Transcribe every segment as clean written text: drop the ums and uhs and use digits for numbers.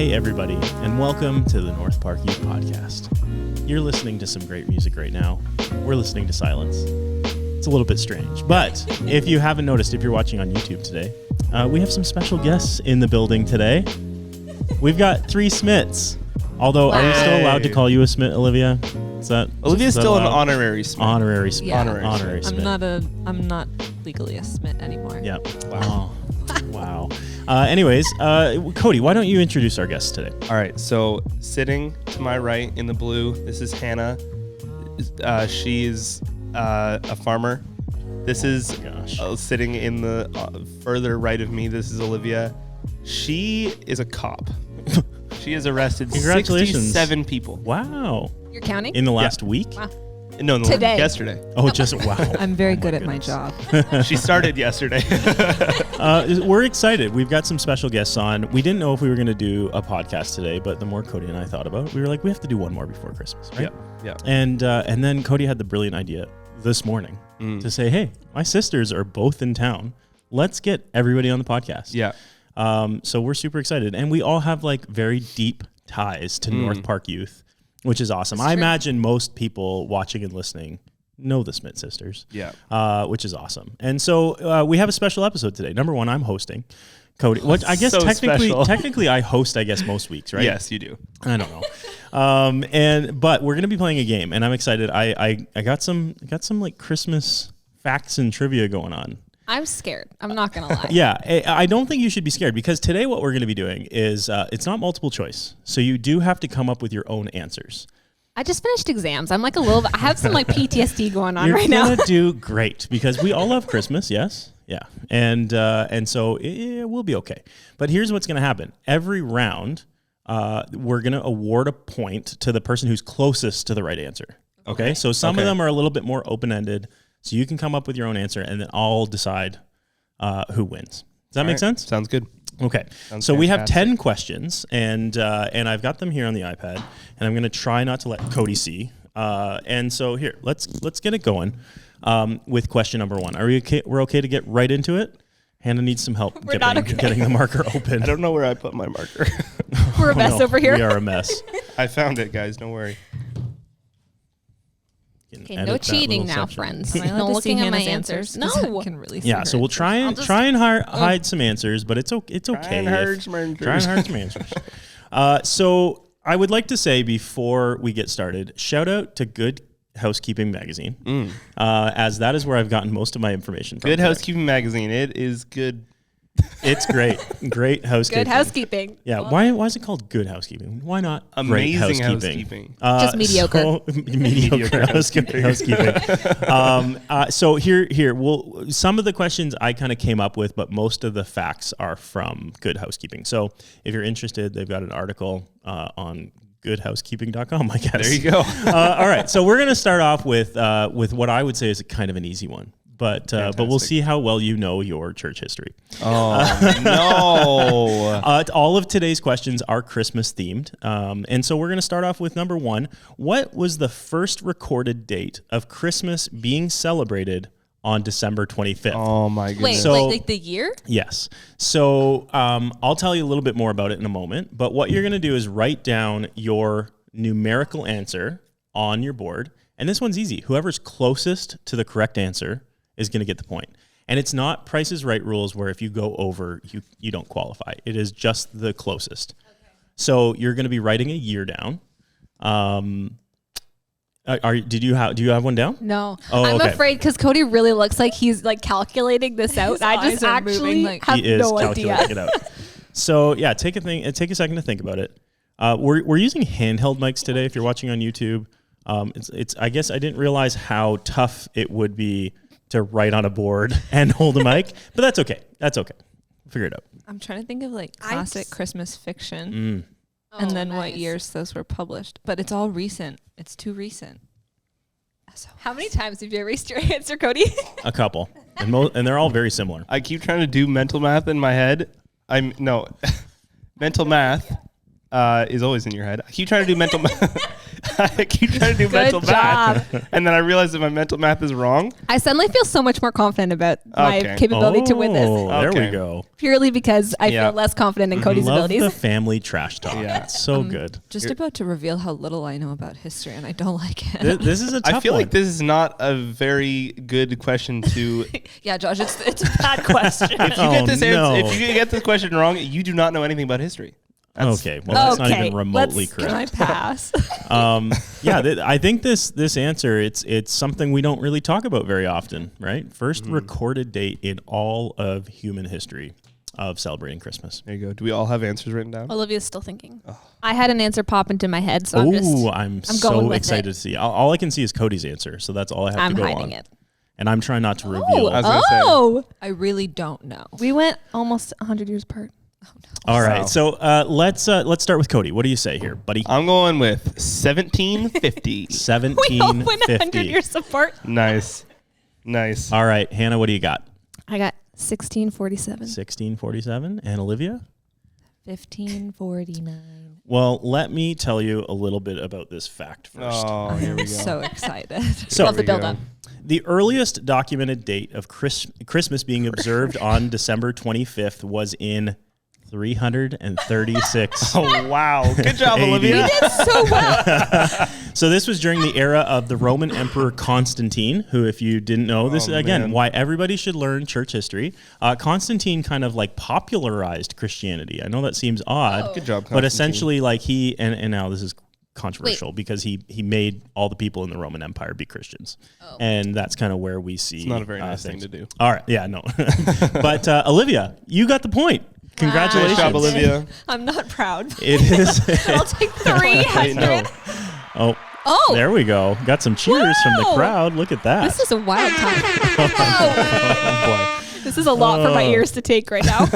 Hey everybody, and welcome to the North Park Youth Podcast. You're listening to some great music right now. We're listening to silence. It's a little bit strange, but if you haven't noticed, if you're watching on YouTube today, we have some special guests in the building today. We've got 3 Smits. Although, are we still allowed to call you a Smit, Olivia? Olivia's still an honorary Smit. Honorary Smit. Yeah. Honorary Smit. I'm not legally a Smit anymore. Yeah. Wow. Wow. Anyways, Cody, why don't you introduce our guests today? All right, so sitting to my right in the blue, this is Hannah. She's a farmer. This is sitting in the further right of me. This is Olivia. She is a cop. She has arrested 67 people. Wow. You're counting? In the last week? Wow. No, Today. Yesterday. Oh, just wow. I'm very good at goodness. my job. She started yesterday. We're excited. We've got some special guests on. We didn't know if we were going to do a podcast today, but the more Cody and I thought about it, we were like, we have to do one more before Christmas, right? Yeah. And then Cody had the brilliant idea this morning to say, hey, my sisters are both in town. Let's get everybody on the podcast. Yeah. So we're super excited. And we all have like very deep ties to North Park Youth, which is awesome. I imagine most people watching and listening know the Smith sisters. Yeah. Which is awesome. And so we have a special episode today. Number one, I'm hosting. Cody, what I guess So technically I host, I guess, most weeks, right? Yes, you do. I don't know. But we're gonna be playing a game, and I'm excited. I got some like Christmas facts and trivia going on. I'm scared. I'm not going to lie. Yeah, I don't think you should be scared, because today what we're going to be doing is it's not multiple choice. So you do have to come up with your own answers. I just finished exams. I'm like I have some like PTSD going on right now. You're going to do great, because we all love Christmas, yes? Yeah. And so it will be okay. But here's what's going to happen. Every round, we're going to award a point to the person who's closest to the right answer. Okay? So some of them are a little bit more open-ended. So you can come up with your own answer, and then I'll decide who wins. Does that make sense? Sounds good. Okay. So we have 10 questions, and I've got them here on the iPad, and I'm going to try not to let Cody see. And so here, let's get it going with question number 1. Are we okay? We're okay to get right into it? Hannah needs some help getting the marker open. I don't know where I put my marker. We're a mess over here. We are a mess. I found it, guys. Don't worry. Okay, no cheating now, friends. No looking at my answers. No. I can really see Yeah, so we'll try and hide some answers, but it's okay. Try and hide some answers. So I would like to say, before we get started, shout out to Good Housekeeping Magazine, as that is where I've gotten most of my information from. Good Housekeeping Magazine. It is good. It's great. Great housekeeping. Good housekeeping. Yeah. Why is it called Good Housekeeping? Why not Amazing Great Housekeeping? Just mediocre. Mediocre housekeeping. So here. Well, some of the questions I kind of came up with, but most of the facts are from Good Housekeeping. So if you're interested, they've got an article on goodhousekeeping.com, I guess. There you go. All right. So we're going to start off with what I would say is a kind of an easy one. But we'll see how well you know your church history. Oh, no. All of today's questions are Christmas themed. And so we're going to start off with number 1. What was the first recorded date of Christmas being celebrated on December 25th? Oh, my goodness. Wait, So- like the year? Yes. So I'll tell you a little bit more about it in a moment. But what you're going to do is write down your numerical answer on your board. And this one's easy. Whoever's closest to the correct answer is going to get the point. And it's not Price is Right rules where if you go over, you don't qualify. It is just the closest. Okay. So you're going to be writing a year down. Do you have one down? No. Oh, I'm okay. afraid because Cody really looks like he's like calculating this out. His I just eyes are actually moving, like- have He is no idea. calculating it out. So yeah, take a second to think about it. We're using handheld mics today. If you're watching on YouTube, it's I guess I didn't realize how tough it would be to write on a board and hold a mic, but that's okay. Figure it out. I'm trying to think of like classic Christmas fiction and then what years those were published. But it's all recent. It's too recent. How many times have you erased your answer, Cody? A couple, and they're all very similar. I keep trying to do mental math in my head. Mental math is always in your head. I keep trying to do mental math. I keep trying to do mental Good job. math. And then I realize that my mental math is wrong. I suddenly feel so much more confident about my capability to win this. There we go. Purely because I feel less confident in Cody's Love abilities. the family trash talk. Yeah. It's so good. Just about to reveal how little I know about history, and I don't like it. This is a tough I feel one. like this is not a very good question to. Yeah, Josh, it's a bad question. If you get this question wrong, you do not know anything about history. Okay, well, that's not even remotely Can I correct. pass? I think this answer, it's something we don't really talk about very often, right? First recorded date in all of human history of celebrating Christmas. There you go. Do we all have answers written down? Olivia's still thinking. I had an answer pop into my head, so I'm going so with excited it. to see. All I can see is Cody's answer, so that's all I have to go on. I'm hiding it. And I'm trying not to reveal. I was gonna say. I really don't know. We went almost 100 years apart. All right, so let's start with Cody. What do you say here, buddy? I'm going with 1750. 1750. We all went 100 years apart. Nice. All right, Hannah, what do you got? I got 1647. 1647. And Olivia? 1549. Well, let me tell you a little bit about this fact first. Oh, here we go. So excited. So Love the build-up. the earliest documented date of Christmas being observed on December 25th was in 336. Oh, wow. Good job, AD. Olivia. You did so well. So this was during the era of the Roman Emperor Constantine, who, if you didn't know, this is, again, man. why everybody should learn church history. Constantine kind of like popularized Christianity. I know that seems odd. Good job, But Constantine. essentially, like and now this is controversial because he made all the people in the Roman Empire be Christians. And that's kind of where we see. It's not a very nice things. thing to do. All right. Yeah, no. But Olivia, you got the point. Congratulations. Nice job, Olivia. I'm not proud. It is. I'll take 300. no. Oh, There we go. Got some cheers from the Wow. crowd. Look at that. this is a wild time. Oh, boy. This is a lot for my ears to take right now.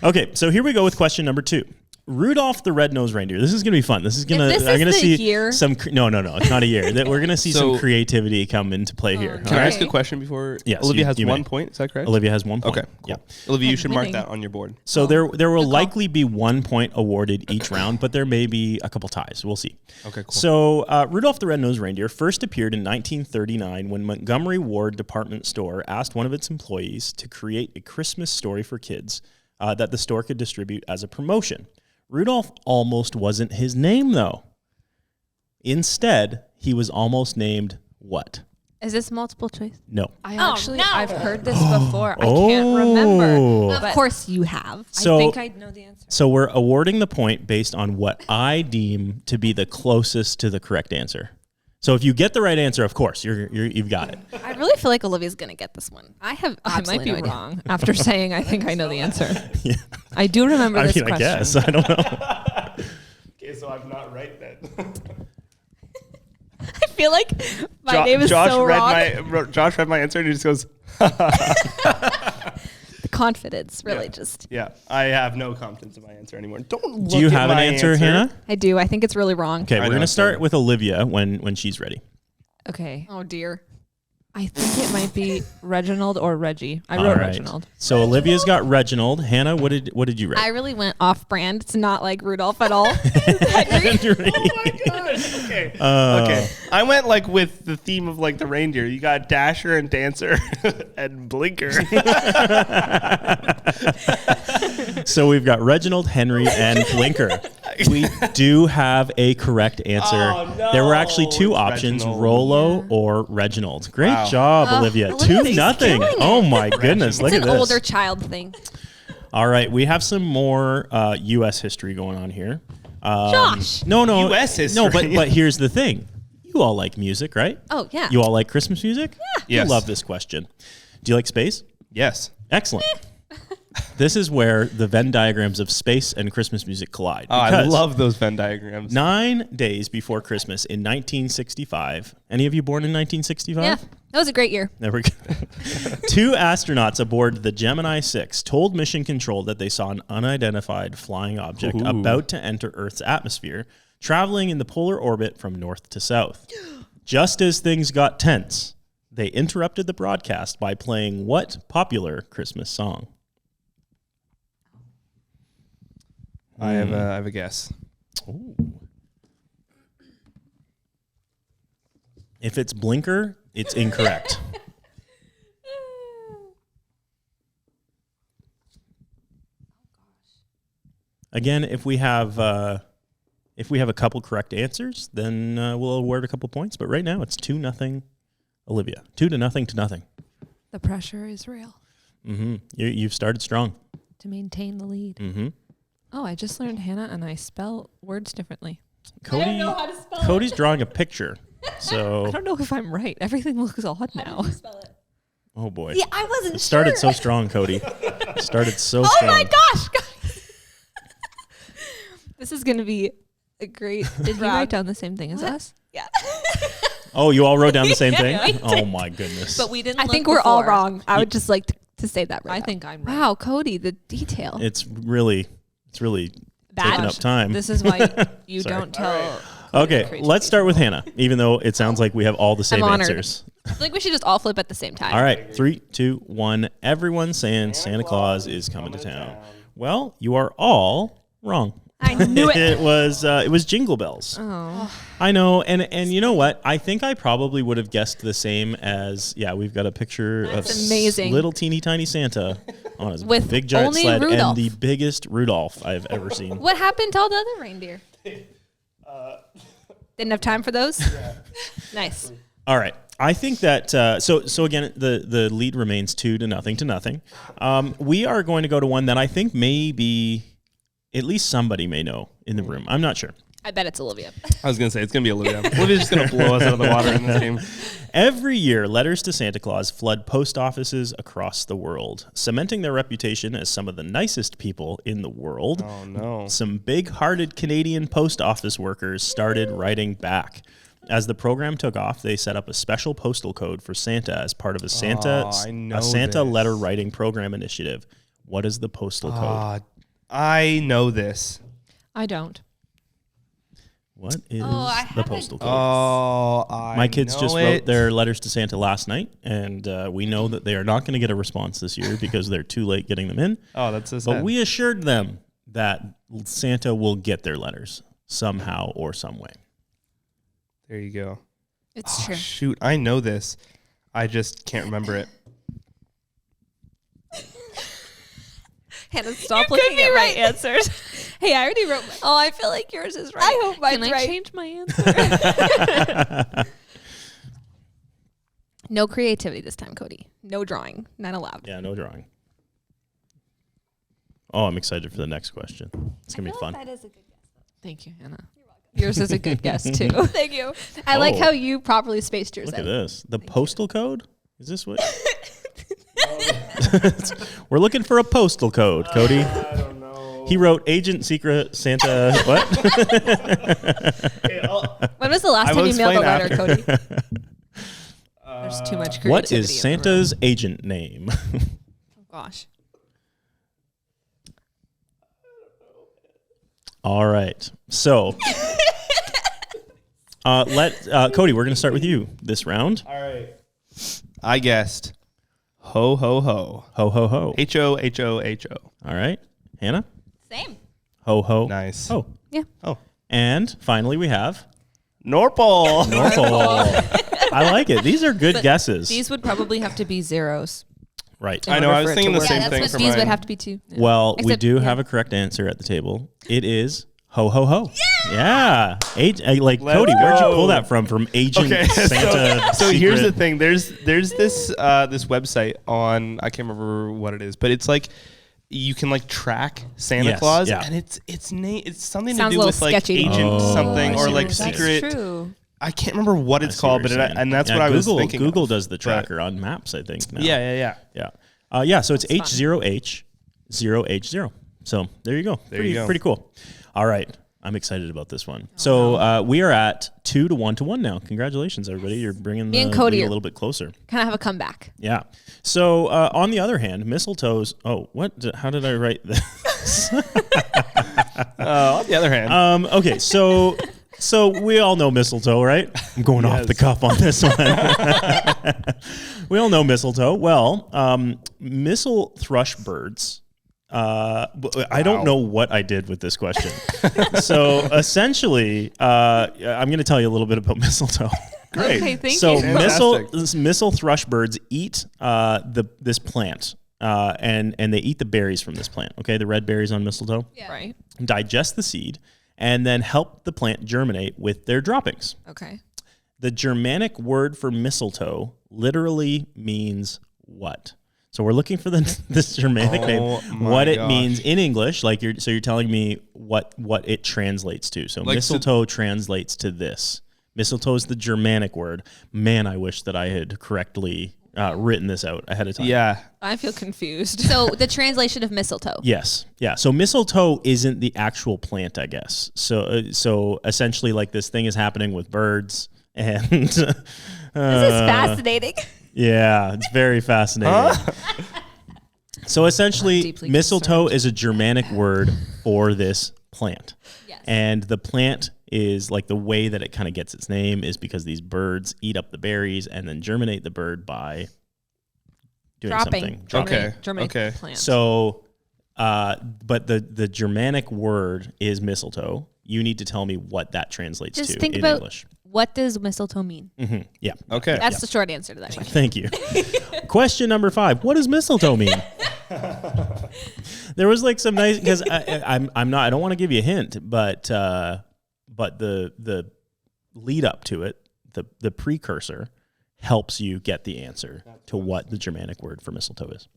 Okay, so here we go with question number 2. Rudolph the Red-Nosed Reindeer. This is gonna be fun. This is gonna. If this I'm is gonna the see year- some. No, it's not a year. That we're gonna see some So- creativity come into play here. Can I ask a question before? Yes, Olivia you- has you 1 may. point. Is that correct? Olivia has 1 point. Okay, cool. Yeah. Olivia, you I'm should mark winning. that on your board. So there will likely be 1 point awarded each round, but there may be a couple ties. We'll see. Okay, cool. So Rudolph the Red-Nosed Reindeer first appeared in 1939 when Montgomery Ward Department Store asked one of its employees to create a Christmas story for kids that the store could distribute as a promotion. Rudolph almost wasn't his name, though. Instead, he was almost named what? Is this multiple choice? No. I've heard this before. I can't remember. Of But course you have. So, I think I know the answer. so we're awarding the point based on what I deem to be the closest to the correct answer. So if you get the right answer, of course, you've got it. I really feel like Olivia's going to get this one. I have I might absolutely be no idea. wrong after saying I think I know the answer. Yeah. I do remember I this mean, question. I guess. I don't know. Okay, so I'm not right then. I feel like my name is so wrong. Josh read my answer and he just goes, The confidence really just. yeah, I have no confidence in my answer anymore. Don't Do you look at have an my answer, Hannah? I do. I think it's really wrong. Okay, I we're know, going to so- start with Olivia when she's ready. Okay. Oh, dear. I think it might be Reginald or Reggie. I All wrote right. Reginald. So Olivia's got Reginald. Hannah, what did you write? I really went off brand. It's not like Rudolph at all. Henry. Oh my gosh. Okay. Okay. I went like with the theme of like the reindeer. You got Dasher and Dancer and Blinker. So we've got Reginald, Henry, and Blinker. We do have a correct answer. Oh, no. There were actually 2 It's options, Reginald. Rollo or Reginald. Great Wow. job, Olivia. Olivia, 2-0. killing it. Oh my goodness, look It's at an this. older child thing. All right, we have some more U.S. history going on here. Josh. No. US history. No, but here's the thing. You all like music, right? Oh, yeah. You all like Christmas music? Yeah. Yes. You love this question. Do you like space? Yes. Excellent. This is where the Venn diagrams of space and Christmas music collide. Oh, I because love those Venn diagrams. 9 days before Christmas in 1965. Any of you born in 1965? Yeah. That was a great year. There we go. 2 astronauts aboard the Gemini 6 told Mission Control that they saw an unidentified flying object Ooh. about to enter Earth's atmosphere, traveling in the polar orbit from north to south. Just as things got tense, they interrupted the broadcast by playing what popular Christmas song? I have a guess. Ooh. If it's blinker, it's incorrect. Again, if we have a couple correct answers, then we'll award a couple points. But right now, it's 2-0, Olivia. 2-0. The pressure is real. Mm-hmm. You've started strong. To maintain the lead. Mm-hmm. Oh, I just learned, Hannah, and I spell words differently. Cody, I don't know how to spell Cody's it. drawing a picture. So I don't know if I'm right. Everything looks odd now. How do you spell it? oh boy. Yeah, I wasn't It started sure. so strong, Cody. Started so Oh strong. my gosh, guys. This is going to be a great. Did you round. write down the same thing as What? us? Yeah. Oh, you all wrote down the same thing? Yeah, Oh my goodness. But we didn't. I look think we're all before. wrong. I would just like to say that right I now. think I'm right. Wow, Cody, the detail. It's really Bad. taking up time. This is why you Sorry. don't tell. Okay, let's start with Hannah, even though it sounds like we have all the same I'm honored. answers. I feel like we should just all flip at the same time. All right, 3, 2, 1. Everyone's saying Santa Claus is coming to town. Well, you are all wrong. I knew it. It was Jingle Bells. Oh. I know, and you know what? I think I probably would have guessed the same as we've got a picture of amazing. little teeny tiny Santa on his With big giant only sled Rudolph. and the biggest Rudolph I've ever seen. What happened to all the other reindeer? Didn't have time for those? Nice. All right. I think that so again the lead remains 2-0. We are going to go to one that I think maybe at least somebody may know in the room. I'm not sure. I bet it's Olivia. I was going to say, it's going to be Olivia. Olivia's just going to blow us out of the water in this game. Every year, letters to Santa Claus flood post offices across the world, cementing their reputation as some of the nicest people in the world. Oh, no. Some big-hearted Canadian post office workers started writing back. As the program took off, they set up a special postal code for Santa as part of a Santa this. letter writing program initiative. What is the postal code? I know this. I don't. What is I the have postal a code? Oh, My kids just wrote their letters to Santa last night, and we know that they are not going to get a response this year because they're too late getting them in. Oh, that's so sad. But we assured them that Santa will get their letters somehow or some way. There you go. It's true. Shoot, I know this. I just can't remember it. Hannah, stop You looking could be at my right. answers. Hey, I already wrote. Oh, I feel like yours is right. I hope mine's Can I right. change my answer? No creativity this time, Cody. No drawing. Not allowed. Yeah, no drawing. Oh, I'm excited for the next question. It's going to be fun. That is a good guess. Thank you, Hannah. Yours is a good guess too. Thank you. I like how you properly spaced yours Look at out. this. The postal code? Is this what? We're looking for a postal code, Cody. I don't know. He wrote Agent Secret Santa. What? When was the last time you mailed a letter, Cody? There's too much creativity. What is in the Santa's agent name? Oh, gosh. All right. So, Cody, we're going to start with you this round. All right. I guessed ho, ho, ho. Ho, ho, ho. H-O-H-O-H-O. All right. Hannah? Same. Ho, ho. Nice. Ho. Yeah. Oh. And finally, we have Norpal. Norpal. I like it. These are good But guesses. These would probably have to be zeros. Right. I know. I was for it thinking to the work. same Yeah, thing that's for what these mine. would have to be too. Well, we Except- do yeah. have a correct answer at the table. It is ho, ho, ho. Yeah. Like, Let's Cody, where'd you go. pull that from? From Agent Okay, Santa? so here's the Secret? thing. There's this this website on, I can't remember what it is, but it's like you can like track Santa Yes, Claus, yeah. and it's something Sounds to a do little with like sketchy. agent Oh, something I or see like what you're saying. secret. That's true. I can't remember what it's I see called, what but you're saying. and that's Yeah, what I was Google, thinking. Google of. does the tracker on maps, I think. Now. Yeah. Yeah. So it's H0H0H0. So there you go. There you go. Pretty cool. All right. I'm excited about this one. So we are at 2 to 1 to 1 now. Congratulations, everybody. You're bringing Me the and Cody lead a are- little bit closer. Kind of have a comeback. Yeah. So on the other hand, mistletoes. Oh, what? How did I write this? On the other hand, Okay. So we all know mistletoe, right? I'm going off the cuff on this one. We all know mistletoe. Well, mistle thrush birds I don't know what I did with this question. So essentially, I'm going to tell you a little bit about mistletoe. Great. Okay, thank So you. missile thrush birds eat this plant, and they eat the berries from this plant. Okay, the red berries on mistletoe. Yeah. Right. Digest the seed, and then help the plant germinate with their droppings. Okay. The Germanic word for mistletoe literally means what? So we're looking for this Germanic name, what it means in English. Like you're telling me what it translates to. So like mistletoe translates to this. Mistletoe is the Germanic word. Man, I wish that I had correctly written this out ahead of time. Yeah. I feel confused. So the translation of mistletoe. Yes. Yeah. So mistletoe isn't the actual plant, I guess. So essentially, like this thing is happening with birds, and This is fascinating. Yeah, it's very fascinating. So essentially, mistletoe is a Germanic word for this plant. Yes. And the plant is like the way that it kind of gets its name is because these birds eat up the berries and then germinate the bird by doing something. Okay. Plant. So, but the Germanic word is mistletoe. You need to tell me what that translates Just to think in about English. What does mistletoe mean? Mm-hmm. Yeah. Okay. That's the short answer to that question. Thank you. Question number 5. What does mistletoe mean? There was like some nice, because I don't want to give you a hint, but the lead up to it, the precursor helps you get the answer to what the Germanic word for mistletoe is.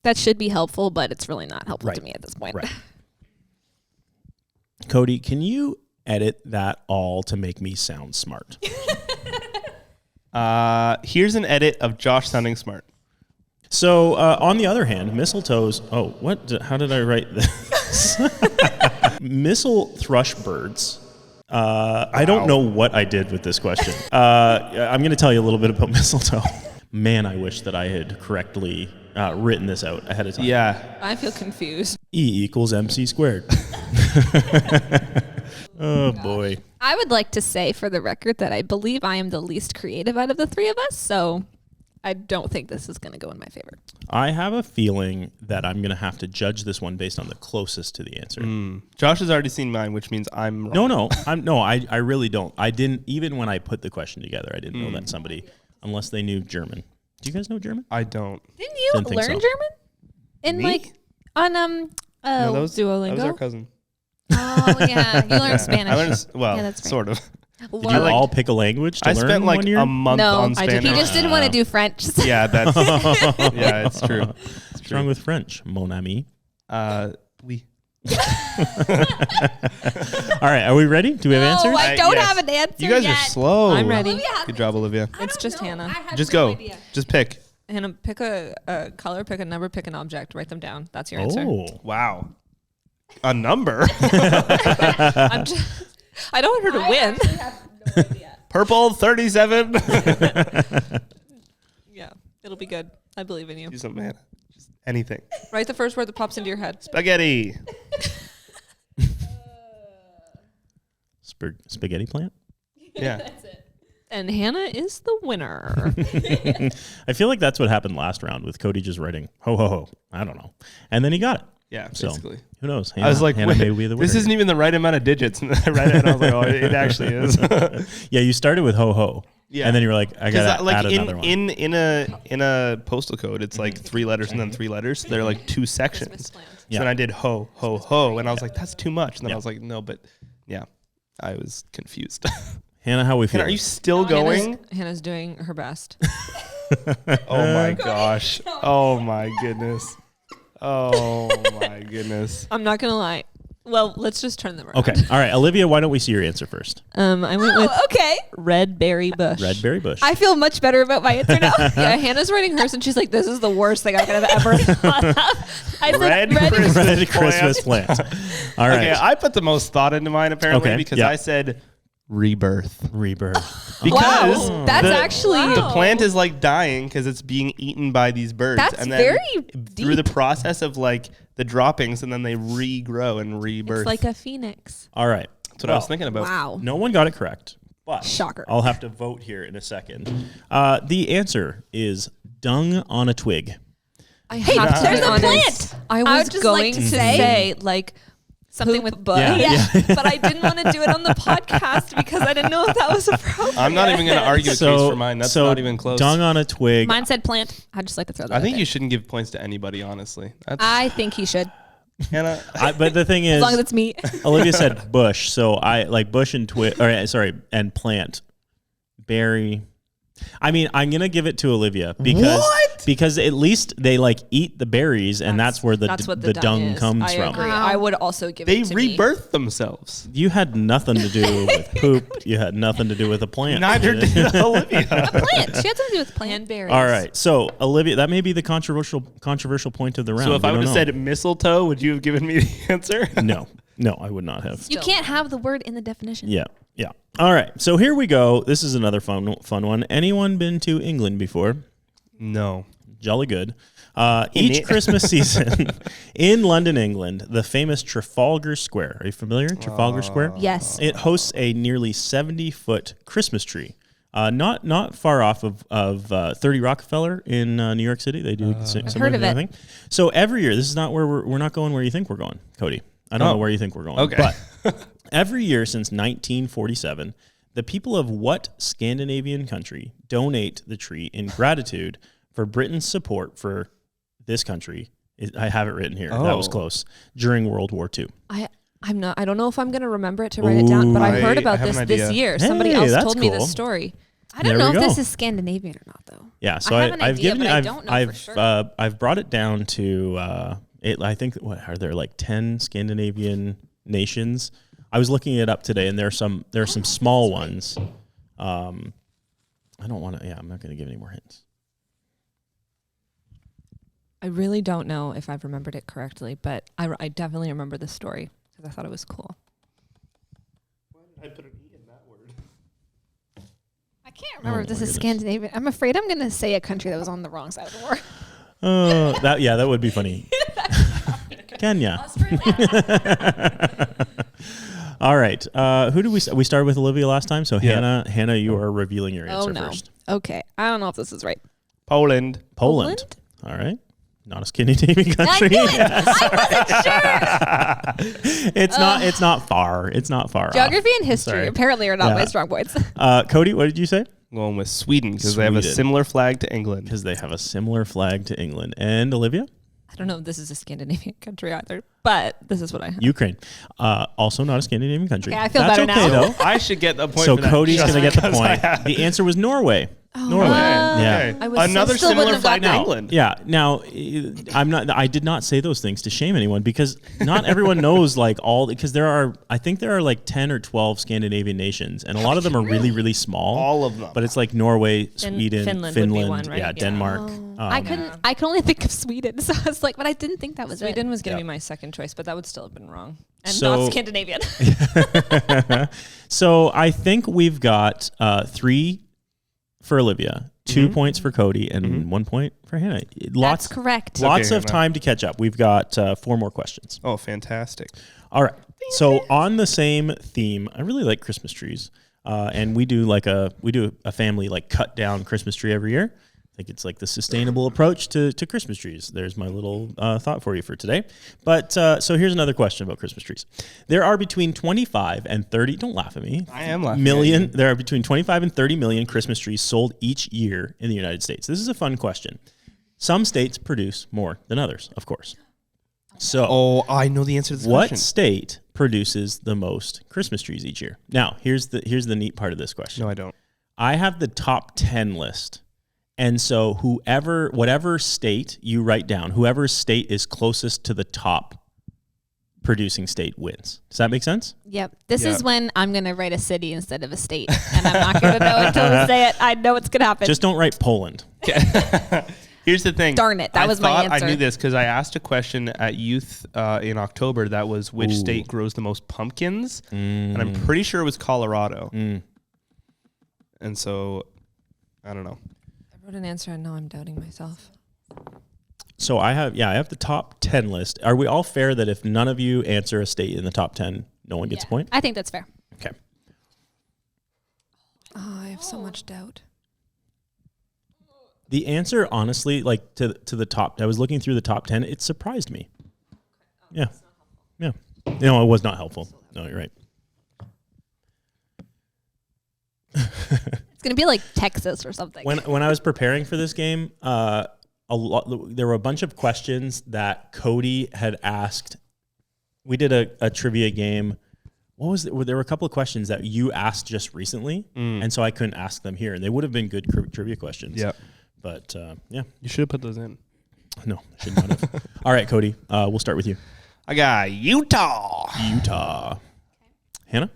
That should be helpful, but it's really not helpful to me at this point. Right. Cody, can you edit that all to make me sound smart? Here's an edit of Josh sounding smart. So on the other hand, mistletoes. Oh, what? How did I write this? Missile thrush birds. I don't know what I did with this question. I'm going to tell you a little bit about mistletoe. Man, I wish that I had correctly written this out ahead of time. Yeah. I feel confused. E equals MC squared. Oh, boy. I would like to say for the record that I believe I am the least creative out of the three of us, so I don't think this is going to go in my favor. I have a feeling that I'm going to have to judge this one based on the closest to the answer. Josh has already seen mine, which means I'm wrong. I really don't. I didn't, even when I put the question together, I didn't know that somebody, unless they knew German. Do you guys know German? I don't. Didn't you Didn't think learn so. German? In Me? like on No, that was Duolingo? our cousin. Oh yeah, you learned Spanish. I learned, Yeah, that's right. sort of. Did you all pick a language to I learn spent like 1 year? a month No, on I Spanish. He just didn't want to do French. So. Yeah, that's yeah, it's true. What's wrong with French, mon ami? We. All right, are we ready? Do we have answers? I don't yes. have an answer You guys yet. are slow. I'm ready. Good job, Olivia. It's just Hannah. Just go. Just pick. Hannah, pick a color, pick a number, pick an object. Write them down. That's your answer. Oh, Wow. A number. I don't want her to win. Purple 37. Yeah, it'll be good. I believe in you. Do something, man. Just anything. Write the first word that pops into your head. Spaghetti. spaghetti plant? Yeah. And Hannah is the winner. I feel like that's what happened last round with Cody just writing ho ho ho. I don't know, and then he got it. Yeah, So basically. who knows? I was like, Hannah wait, may be the winner. this isn't even the right amount of digits. And I read it and I was like, oh, it actually is. Yeah, you started with ho ho. Yeah. And then you were like, I gotta like add another one. in a postal code, it's like 3 letters and then 3 letters. So they're like 2 sections. So Yeah. then I did ho ho ho, and I was like, that's too much. And then Yeah. I was like, no, but yeah, I was confused. Hannah, how we Hannah, feel? are you still going? Hannah's doing her best. Oh my gosh! Oh my goodness! Oh my goodness! I'm not gonna lie. Well, let's just turn them around. Okay. All right, Olivia, why don't we see your answer first? I went with Okay. red berry bush. Red berry bush. I feel much better about my answer now. Yeah, Hannah's writing hers, and she's like, "This is the worst thing I could have ever thought of." I said Red red. Christmas Red Christmas plant. All right. Okay, I put the most thought into mine apparently Okay, because yeah. I said rebirth Rebirth. because Wow, that's actually the plant is like dying because it's being eaten by these birds. That's and then very through the deep. process of like the droppings, and then they regrow and rebirth. It's like a phoenix. All right. That's what I was thinking about. Wow. No one got it correct, but Shocker. I'll have to vote here in a second. The answer is dung on a twig. There's a plant. I was just going to say like something with butt. Yeah. But I didn't want to do it on the podcast because I didn't know if that was appropriate. I'm not even going to argue a case for mine. That's not even close. Dung on a twig. Mine said plant. I'd just like to throw that I think you shouldn't give points to anybody, honestly. I think he should. Hannah. But the thing is, as long as it's me. Olivia said bush, so I like bush and and plant, berry. I mean, I'm gonna give it to Olivia because at least they like eat the berries, and that's where the dung comes from. Agree. I would also give it to rebirth themselves. You had nothing to do with poop. You had nothing to do with a plant. Neither did Olivia. A plant. She had something to do with plant berries. All right, so Olivia, that may be the controversial point of the round. So if I would have said mistletoe, would you have given me the answer? No, I would not have. You can't have the word in the definition. Yeah. All right, so here we go. This is another fun one. Anyone been to England before? No. Jolly good. Each Christmas season in London, England, the famous Trafalgar Square. Are you familiar? Trafalgar Square? Yes. It hosts a nearly 70-foot Christmas tree. Not far off of 30 Rockefeller in New York City. They do I've heard of it. So every year, this is not where we're not going where you think we're going, Cody. I don't know where you think we're going. Okay. But every year since 1947, the people of what Scandinavian country donate the tree in gratitude for Britain's support for this country? I have it written here. That was close. During World War II. I don't know if I'm going to remember it to write it down, but I heard about this year. Hey, somebody else told me this story. I don't know if this is Scandinavian or not, though. Yeah, so I've brought it down to I think are there like 10 Scandinavian nations? I was looking it up today, and there are some small ones. I don't want to. Yeah, I'm not going to give any more hints. I really don't know if I've remembered it correctly, but I definitely remember the story because I thought it was cool. Why did I put an E in that word? I can't remember if this is Scandinavian. I'm afraid I'm going to say a country that was on the wrong side of the war. That would be funny. Kenya. All right. Who do we started with Olivia last time? So yeah. Hannah, you are revealing your answer first. Okay. I don't know if this is right. Poland. All right. Not a Scandinavian country. I knew it. I wasn't sure. It's not far. It's not far. Geography and history apparently are not my strong points. Cody, what did you say? I'm going with Sweden because they have a similar flag to England. And Olivia? I don't know if this is a Scandinavian country either, but this is what I have. Ukraine. Also not a Scandinavian country. Okay, I feel better now. Though. I should get the point so for that. Cody's going to get the point. The answer was Norway. Norway. Yeah. Another similar flag to England. Yeah. Now, I did not say those things to shame anyone because not everyone knows because I think there are like 10 or 12 Scandinavian nations, and a lot of them are really, really small. All of them. But it's like Norway, Sweden, Finland would be one, right? Yeah, Denmark. I could only think of Sweden, so I was like, but I didn't think that was Sweden was going to be my second choice, but that would still have been wrong. And not Scandinavian. So I think we've got 3 for Olivia, 2 points for Cody, and 1 point for Hannah. That's correct. Lots of time to catch up. We've got 4 more questions. Oh, fantastic. All right. So on the same theme, I really like Christmas trees. And we do a family cut down Christmas tree every year. I think it's the sustainable approach to Christmas trees. There's my little thought for you for today. But so here's another question about Christmas trees. There are between 25 and 30, don't laugh at me. I am laughing. There are between 25 and 30 million Christmas trees sold each year in the United States. This is a fun question. Some states produce more than others, of course. So, I know the answer to this what question. state produces the most Christmas trees each year? Now, here's the neat part of this question. No, I don't. I have the top 10 list. And so whatever state you write down, whoever state is closest to the top producing state wins. Does that make sense? Yep. This is when I'm going to write a city instead of a state. And I'm not going to know until we say it. I know what's going to happen. Just don't write Poland. Here's the thing. Darn it. That was my answer. I knew this because I asked a question at youth in October that was which state grows the most pumpkins. And I'm pretty sure it was Colorado. And so, I don't know. I wrote an answer and now I'm doubting myself. So I have the top 10 list. Are we all fair that if none of you answer a state in the top 10, no one gets a point? I think that's fair. Okay. Oh, I have so much doubt. The answer, honestly, like to the top, I was looking through the top 10. It surprised me. Yeah. Yeah. No, it was not helpful. No, you're right. It's going to be like Texas or something. When I was preparing for this game, there were a bunch of questions that Cody had asked. We did a trivia game. What was it? There were a couple of questions that you asked just recently, and so I couldn't ask them here. And they would have been good trivia questions. Yeah. But, yeah. You should have put those in. No, I should not have. All right, Cody, we'll start with you. I got Utah. Hannah?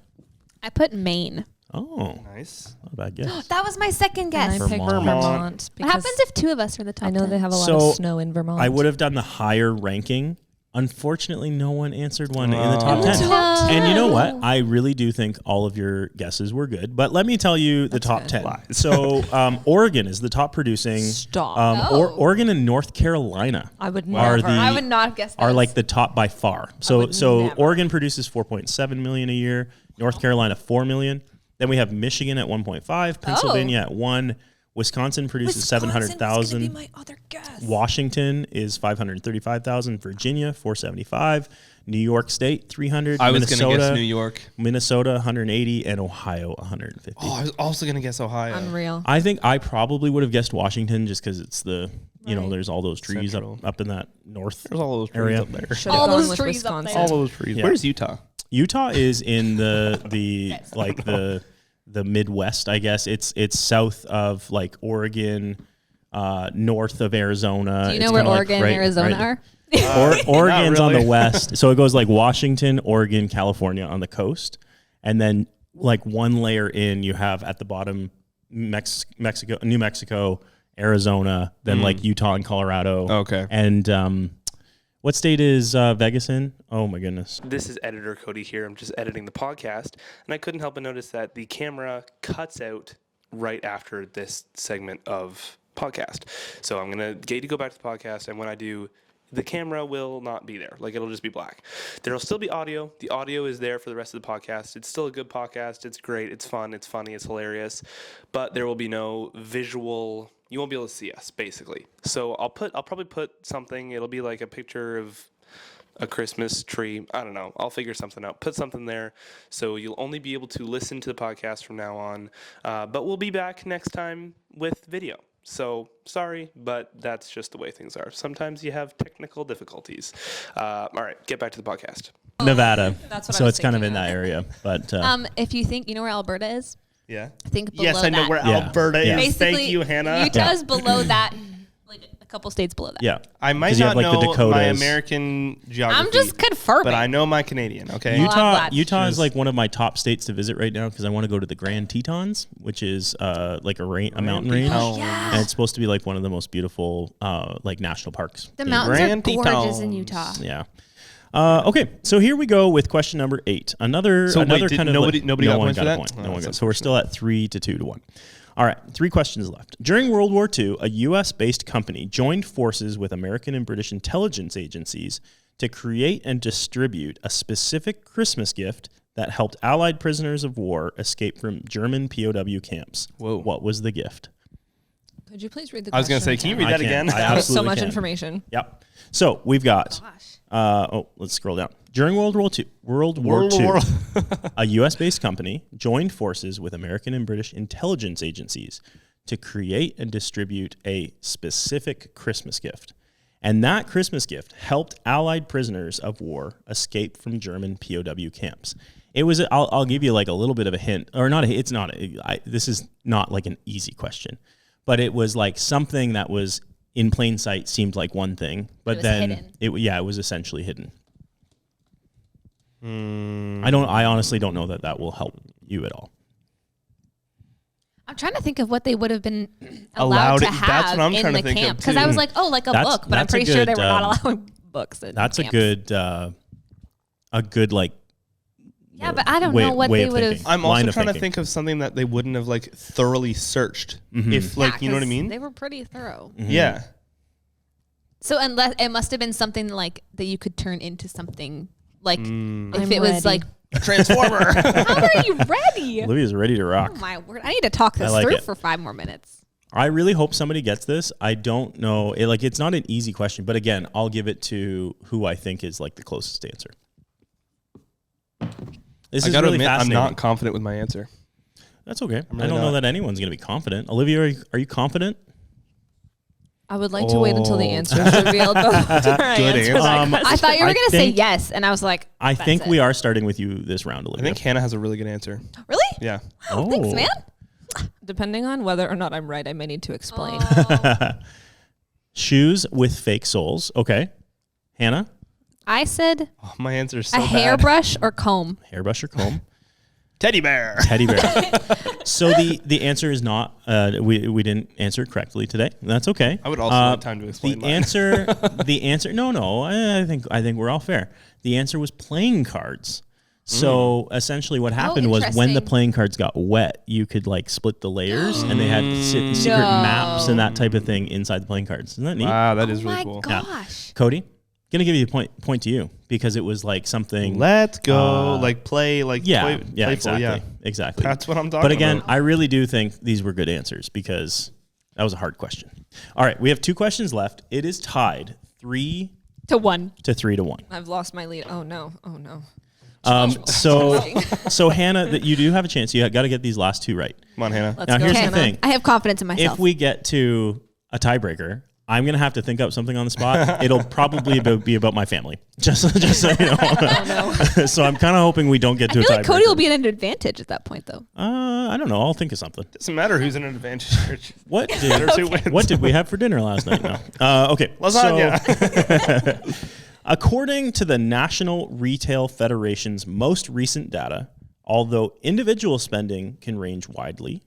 I put Maine. Oh. Nice. Not a bad guess. That was my second guess. And I picked Vermont. What happens if two of us are in the top I know 10? they have a lot So, of snow in Vermont. I would have done the higher ranking. Unfortunately, no one answered one in the top 10. No. And you know what? I really do think all of your guesses were good. But let me tell you the top 10. So Oregon is the top producing. Stop. Oregon and North Carolina I would are never. I would not have guessed are those. like the top by far. So would never. Oregon produces 4.7 million a year. North Carolina 4 million. Then we have Michigan at 1.5. Pennsylvania at 1. Wisconsin produces 700,000. My other guess. Washington is 535,000. Virginia 475. New York State 300. I was going to guess New York. Minnesota 180 and Ohio 150. Oh, I was also going to guess Ohio. Unreal. I think I probably would have guessed Washington just because it's the there's all those trees up in that north There's all those trees area up there. Should've All gone those with trees up Wisconsin. there. All those trees. Yeah. Where's Utah? Utah is in the Midwest, I guess. It's south of like Oregon, north of Arizona. Do you know It's where kinda like Oregon and Arizona are? Oregon's on really. the west. So it goes like Washington, Oregon, California on the coast. And then like one layer in, you have at the bottom Mexico, New Mexico, Arizona, then like Utah and Colorado. Okay. And what state is Vegas in? Oh my goodness. This is editor Cody here. I'm just editing the podcast, and I couldn't help but notice that the camera cuts out right after this segment of podcast. So I'm going to get you to go back to the podcast, and when I do, the camera will not be there. Like, it'll just be black. There'll still be audio. The audio is there for the rest of the podcast. It's still a good podcast. It's great. It's fun. It's funny. It's hilarious. But there will be no visual. You won't be able to see us, basically. So I'll probably put something. It'll be like a picture of a Christmas tree. I don't know. I'll figure something out. Put something there. So you'll only be able to listen to the podcast from now on. But we'll be back next time with video. So sorry, but that's just the way things are. Sometimes you have technical difficulties. All right, get back to the podcast. Nevada. That's what I so was it's kind of thinking in of. that area. But If you think, you know where Alberta is? Yeah. Think below Yes, I know that. where Yeah. Alberta is. Yeah. Basically, Thank you, Hannah. Utah is below that, like a couple states below that. yeah. I might 'Cause you not have, like, the know my Dakotas. American geography. I'm just confirming. But I know my Canadian, okay? Well, I'm glad. Utah is Just- like one of my top states to visit right now because I want to go to the Grand Tetons, which is like a mountain range, Tetons. Yeah. and it's supposed to be like one of the most beautiful like national parks. The in- mountains Grand are gorgeous in Tetons. Utah. Yeah. Okay, so here we go with question number 8. Another So wait, did kind of nobody got no one points for got a that? point. Oh, No one that's got. So we're still at 3-2 to 1. All right, 3 questions left. During World War II, a U.S.-based company joined forces with American and British intelligence agencies to create and distribute a specific Christmas gift that helped Allied prisoners of war escape from German POW camps. Whoa. What was the gift? Could you please read the I was going to say, can you read that again? I That was so absolutely much can. information. Yep. So we've got. Let's scroll down. During World War II, a U.S.-based company joined forces with American and British intelligence agencies to create and distribute a specific Christmas gift. And that Christmas gift helped Allied prisoners of war escape from German POW camps. It was. I'll give you like a little bit of a hint, or not. It's not. This is not like an easy question, but it was like something that was in plain sight. Seemed like one thing, but was then hidden. it was essentially hidden. I honestly don't know that will help you at all. I'm trying to think of what they would have been Allowed allowed to it- have that's what I'm in trying to the think of, camp. Because too. I was like, oh, like a That's- book, but I'm that's a pretty sure they good, were not allowing books. In That's camps. a good like. Yeah, but I don't way- know what way they of would have. thinking. I'm Line also of trying to thinking. think of something that they wouldn't have like thoroughly searched. If like, you know what I mean? They were pretty thorough. Yeah. So unless it must have been something like that you could turn into something like if I'm it was ready. like, Transformer. how are you ready? Olivia's ready to rock. Oh my word! I need to talk this I like through it. for 5 more minutes. I really hope somebody gets this. I don't know. It's not an easy question, but again, I'll give it to who I think is like the closest answer. This I is gotta really admit, I'm fascinating. not confident with my answer. That's okay. really I don't know not. that anyone's going to be confident. Olivia, are you confident? I would like to wait until the answer is revealed before I Good answer that answer. question. I thought you were I going to say think- yes, and I was like, I that's think it. we are starting with you this round, I Olivia. think Hannah has a really good answer. Really? Yeah. Oh, thanks, man. Depending on whether or not I'm right, I may need to explain. Shoes with fake soles. Okay. Hannah, I said Oh, my answer is so a bad. hairbrush or comb. hairbrush or comb? Teddy bear. Teddy bear. So the answer is not. We didn't answer it correctly today. That's okay. I would also like time to explain the mine. answer. No. I think we're all fair. The answer was playing cards. So essentially, what happened was when the interesting. playing cards got wet, you could like split the layers, and they had secret maps and that type of thing inside the playing cards. Isn't that neat? Wow, that is Oh really my cool. gosh. Cody, gonna give you a point to you because it was like something. Let's go. Play. Yeah, playful. exactly. That's what I'm talking But again, about. I really do think these were good answers because that was a hard question. All right, we have 2 questions left. It is tied 3 To 1. to 3 to 1. I've lost my lead. Oh no. So Hannah, that you do have a chance. You got to get these last 2 right. Come on, Hannah. Let's Now go. here's Hannah. the thing: I have confidence in myself. if we get to a tiebreaker, I'm gonna have to think up something on the spot. It'll probably be about my family. Just so you know. So I'm kind of hoping we don't get I to a feel tiebreaker. like Cody will be at an advantage at that point, though. I don't know. I'll think of something. Doesn't matter who's in an advantage. What Matters who wins. what did we have for dinner last night? No. Okay. Lasagna. So, according to the National Retail Federation's most recent data, although individual spending can range widely,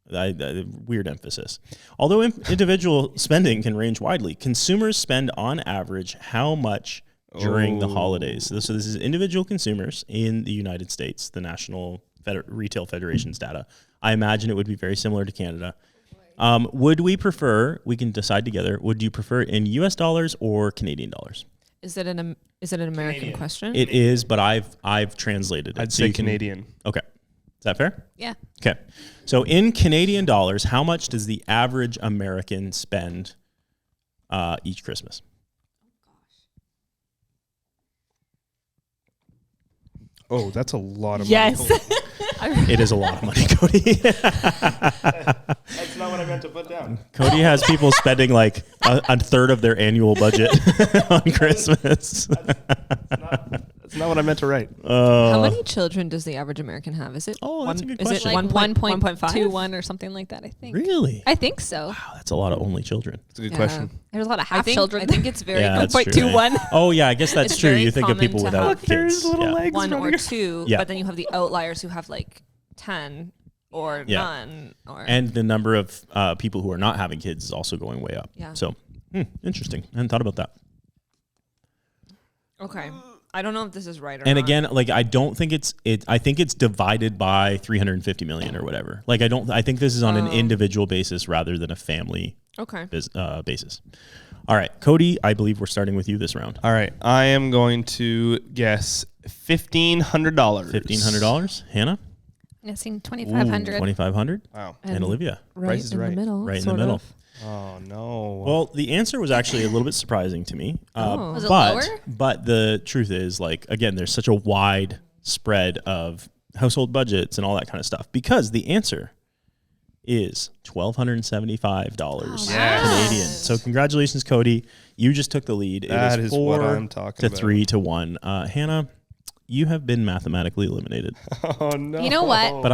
weird emphasis. Although individual spending can range widely, consumers spend on average how much during the holidays? So this is individual consumers in the United States, the National Retail Federation's data. I imagine it would be very similar to Canada. Would we prefer, we can decide together, would you prefer it in US dollars or Canadian dollars? Is it an American question? It is, but I've translated it. I'd so say you can- Canadian. Okay. Is that fair? Yeah. Okay. So in Canadian dollars, how much does the average American spend each Christmas? Oh, that's a lot of Yes. money. It is a lot of money, Cody. That's not what I meant to put down. Cody has people spending like a third of their annual budget on Christmas. That's not what I meant to write. How many children does the average American have? Is it Oh, that's a good Is it question. Like 1.5? 1.21 or something like that, I think. Really? I think so. Wow, that's a lot of only children. That's a good question. There's a lot of I half think, children. I think it's very Yeah, that's true. 1.21. Oh, yeah, I guess that's It's true. very You think of common people to without have- kids. There's little Yeah. legs. one or running. 2, Yeah. but then you have the outliers who have like 10 or Yeah. none. Or And the number of people who are not having kids is also going way up. Yeah. So, interesting. I hadn't thought about that. okay, I don't know if this is right or And not. again, like I don't think I think it's divided by 350 million or whatever. Like I think this is on an individual basis rather than a family Okay. basis. All right, Cody, I believe we're starting with you this round. All right. I am going to guess $1,500. $1,500. Hannah? Guessing 2,500. 2,500. Wow. And Olivia? Right Price is in right. the middle. Right in the sort middle. of. Oh, no. Well, the answer was actually a little bit surprising to me. Was it but, lower? But the truth is, like, again, there's such a wide spread of household budgets and all that kind of stuff because the answer is $1,275 Yes. Canadian. So congratulations, Cody. You just took the lead. That it is is 4 what I'm talking to about. 3 to 1. Hannah, you have been mathematically eliminated, Oh, no. You know what? but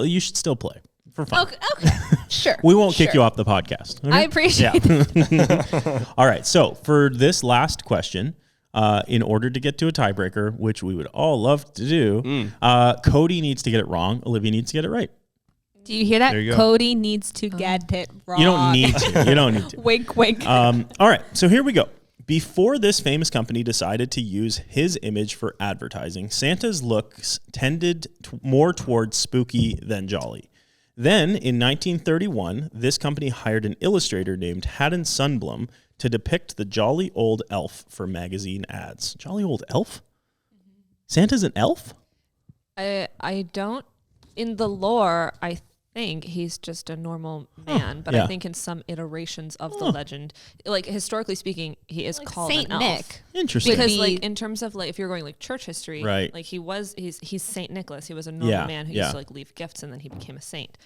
you should still play for fun. Okay. Sure. We won't kick Sure. you off the podcast. Okay? I appreciate that. All right. So for this last question, in order to get to a tiebreaker, which we would all love to do, Cody needs to get it wrong. Olivia needs to get it right. Do you hear that? There you go. Cody needs to get it wrong. You don't need to. You don't need to. Wink, wink. All right. So here we go. Before this famous company decided to use his image for advertising, Santa's looks tended more towards spooky than jolly. Then, in 1931, this company hired an illustrator named Haddon Sundblom to depict the jolly old elf for magazine ads. Jolly old elf? Santa's an elf? I don't. In the lore, I think he's just a normal man, but I think in some iterations of the legend, like historically speaking, he is called Saint an elf. Nick. Interesting. Because like in terms of like if you're going like church history, right? Like he's Saint Nicholas. He was a normal man who used to like leave gifts, and then he became a saint.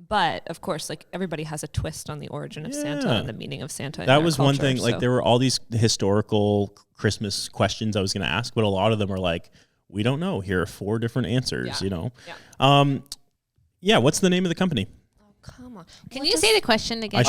But of course, like everybody has a twist on the origin of Santa and the meaning of Santa. That was one thing. Like there were all these historical Christmas questions I was going to ask, but a lot of them are like, we don't know. Here are 4 different answers. You know. Yeah. What's the name of the company? Come on. Can you say the question again?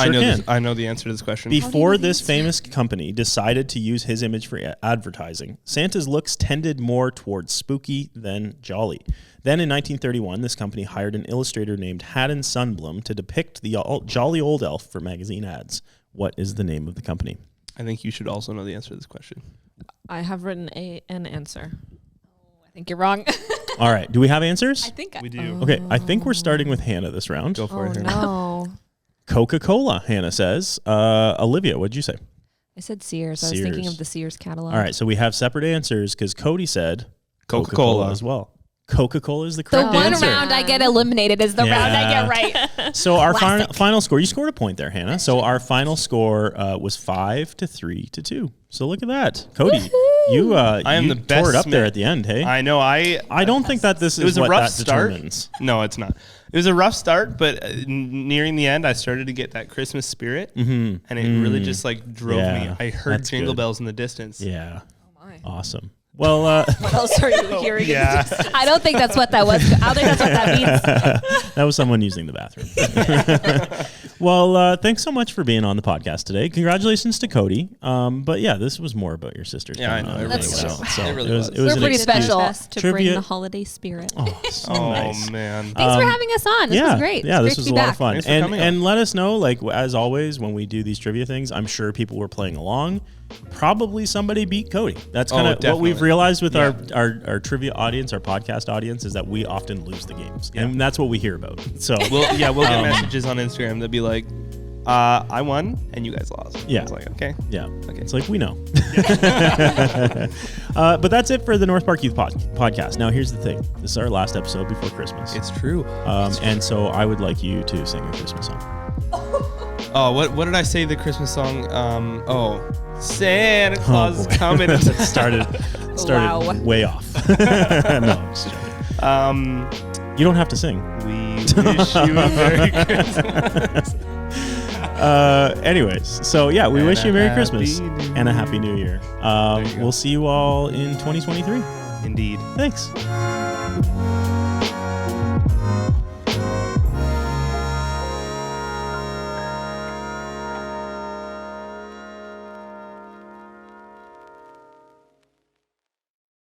I know the answer to this question. Before this famous company decided to use his image for advertising, Santa's looks tended more towards spooky than jolly. Then in 1931, this company hired an illustrator named Haddon Sundblom to depict the jolly old elf for magazine ads. What is the name of the company? I think you should also know the answer to this question. I have written an answer. I think you're wrong. All right. Do we have answers? I think we do. Okay. I think we're starting with Hannah this round. Go for it, Hannah. No. Coca-Cola, Hannah says. Olivia, what'd you say? I said Sears. I was thinking of the Sears catalog. All right. So we have separate answers because Cody said Coca-Cola as well. Coca-Cola is the correct answer. answer. The one round I get eliminated is the round I get right. So our final score, you scored a point there, Hannah. So our final score was 5-3-2. So look at that. Cody, you am the best tore it up Smith. there at the end, hey? I know. I don't think that this is was a what rough that start. determines. No, it's not. It was a rough start, but nearing the end, I started to get that Christmas spirit, and it really just like drove me. I heard jingle bells in the distance. Yeah. Oh my. Awesome. Well, what else are you hearing? Yeah. I don't think that's what that was. I don't think that's what that means. That was someone using the bathroom. Well, thanks so much for being on the podcast today. Congratulations to Cody. But yeah, this was more about your sisters. Yeah, I know. It really was. So It really was. It was We're pretty special. To Trivia. bring the holiday spirit. Oh, so Oh nice. man. Thanks for having us on. This was great. Yeah, It's this great was to a be lot of fun. Thanks for coming And let us know, like as always, when we do these trivia things, I'm sure people were playing along. Probably somebody beat Cody. That's kind of what we've realized with our trivia audience, our podcast audience, is that we often lose the games, and that's what we hear about. So we'll get messages on Instagram that'll be like, I won and you guys lost. Yeah. It's like, okay. Yeah. Okay. It's like, we know. But that's it for the North Park Youth podcast. Now, here's the thing. This is our last episode before Christmas. It's true. And so I would like you to sing a Christmas song. Oh, what did I say the Christmas song? Santa Claus is coming. started Wow. way off. No, I'm just joking. You don't have to sing. We wish you a Merry Christmas. Anyways, so yeah, we wish you a Merry Christmas and a Happy New Year. We'll see you all in 2023. Indeed. Thanks.